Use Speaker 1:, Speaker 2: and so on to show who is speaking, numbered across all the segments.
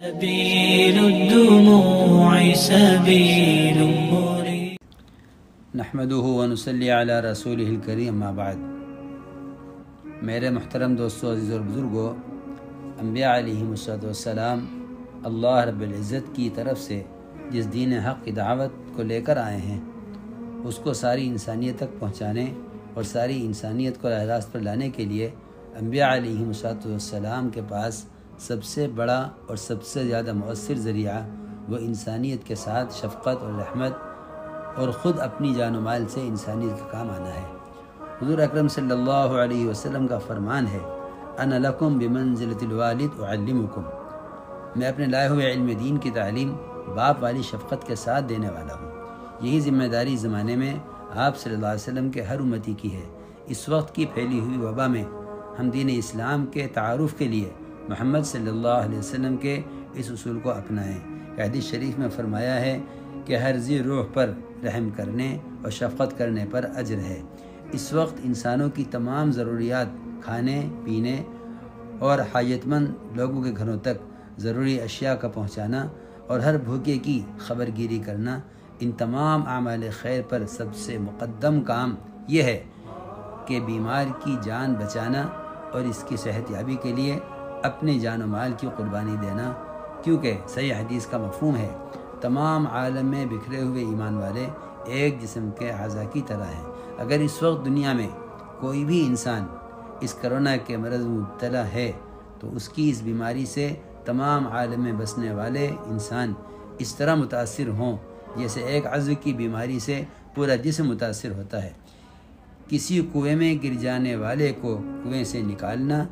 Speaker 1: سبيل الدموع سبيل مريب
Speaker 2: نحمده ونصلي علی رسوله الکریم اما بعد۔ میرے محترم دوستو، عزیز اور بزرگو، انبیاء علیہم السلام اللہ رب العزت کی طرف سے جس دین حق کی دعوت کو لے کر آئے ہیں، اس کو ساری انسانیت تک پہنچانے اور ساری انسانیت کو راہ راست پر لانے کے لیے انبیاء علیہم السلام کے پاس سب سے بڑا اور سب سے زیادہ مؤثر ذریعہ وہ انسانیت کے ساتھ شفقت اور رحمت اور خود اپنی جان و مال سے انسانیت کا کام آنا ہے۔ حضور اکرم صلی اللہ علیہ وسلم کا فرمان ہے، انا لکم بمنزلۃ الوالد اعلمکم، میں اپنے لائے ہوئے علم دین کی تعلیم باپ والی شفقت کے ساتھ دینے والا ہوں۔ یہی ذمہ داری زمانے میں آپ صلی اللہ علیہ وسلم کے ہر امتی کی ہے۔ اس وقت کی پھیلی ہوئی وبا میں ہم دین اسلام کے تعارف کے لیے محمد صلی اللہ علیہ وسلم کے اس اصول کو اپنائیں۔ حدیث شریف میں فرمایا ہے کہ ہر ذی روح پر رحم کرنے اور شفقت کرنے پر اجر ہے۔ اس وقت انسانوں کی تمام ضروریات، کھانے پینے اور حاجت مند لوگوں کے گھروں تک ضروری اشیاء کا پہنچانا اور ہر بھوکے کی خبر گیری کرنا، ان تمام اعمال خیر پر سب سے مقدم کام یہ ہے کہ بیمار کی جان بچانا اور اس کی صحت یابی کے لیے اپنے جان و مال کی قربانی دینا، کیونکہ صحیح حدیث کا مفہوم ہے، تمام عالم میں بکھرے ہوئے ایمان والے ایک جسم کے اعضاء کی طرح ہیں۔ اگر اس وقت دنیا میں کوئی بھی انسان اس کرونا کے مرض میں مبتلا ہے تو اس کی اس بیماری سے تمام عالم میں بسنے والے انسان اس طرح متاثر ہوں جیسے ایک عضو کی بیماری سے پورا جسم متاثر ہوتا ہے۔ کسی کنویں میں گر جانے والے کو کنویں سے نکالنا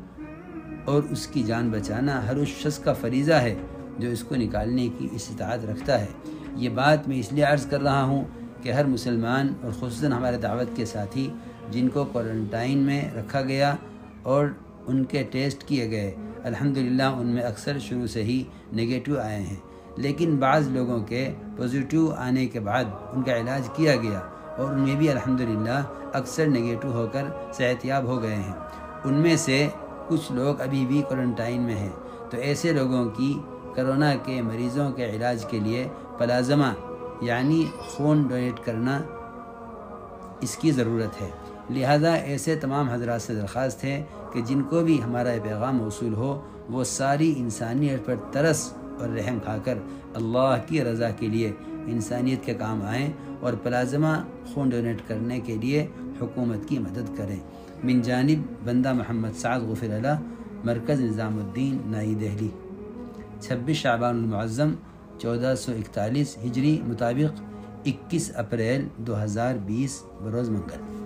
Speaker 2: اور اس کی جان بچانا ہر اس شخص کا فریضہ ہے جو اس کو نکالنے کی استطاعت رکھتا ہے۔ یہ بات میں اس لیے عرض کر رہا ہوں کہ ہر مسلمان اور خصوصاً ہمارے دعوت کے ساتھی جن کو کوارنٹائن میں رکھا گیا اور ان کے ٹیسٹ کیے گئے، الحمدللہ ان میں اکثر شروع سے ہی نگیٹو آئے ہیں، لیکن بعض لوگوں کے پازیٹیو آنے کے بعد ان کا علاج کیا گیا اور ان میں بھی الحمدللہ اکثر نگیٹو ہو کر صحت یاب ہو گئے ہیں۔ ان میں سے کچھ لوگ ابھی بھی کوارنٹائن میں ہیں، تو ایسے لوگوں کی کرونا کے مریضوں کے علاج کے لیے پلازمہ یعنی خون ڈونیٹ کرنا اس کی ضرورت ہے۔ لہذا ایسے تمام حضرات سے درخواست ہے کہ جن کو بھی ہمارا یہ پیغام موصول ہو وہ ساری انسانیت پر ترس اور رحم کھا کر اللہ کی رضا کے لیے انسانیت کے کام آئیں اور پلازمہ خون ڈونیٹ کرنے کے لیے حکومت کی مدد کریں۔ من جانب بندہ محمد سعد غفر اللہ، مرکز نظام الدین، نئی دہلی، 26 شعبان المعظم 1441 ہجری مطابق 21 اپریل 2020 بروز منگل۔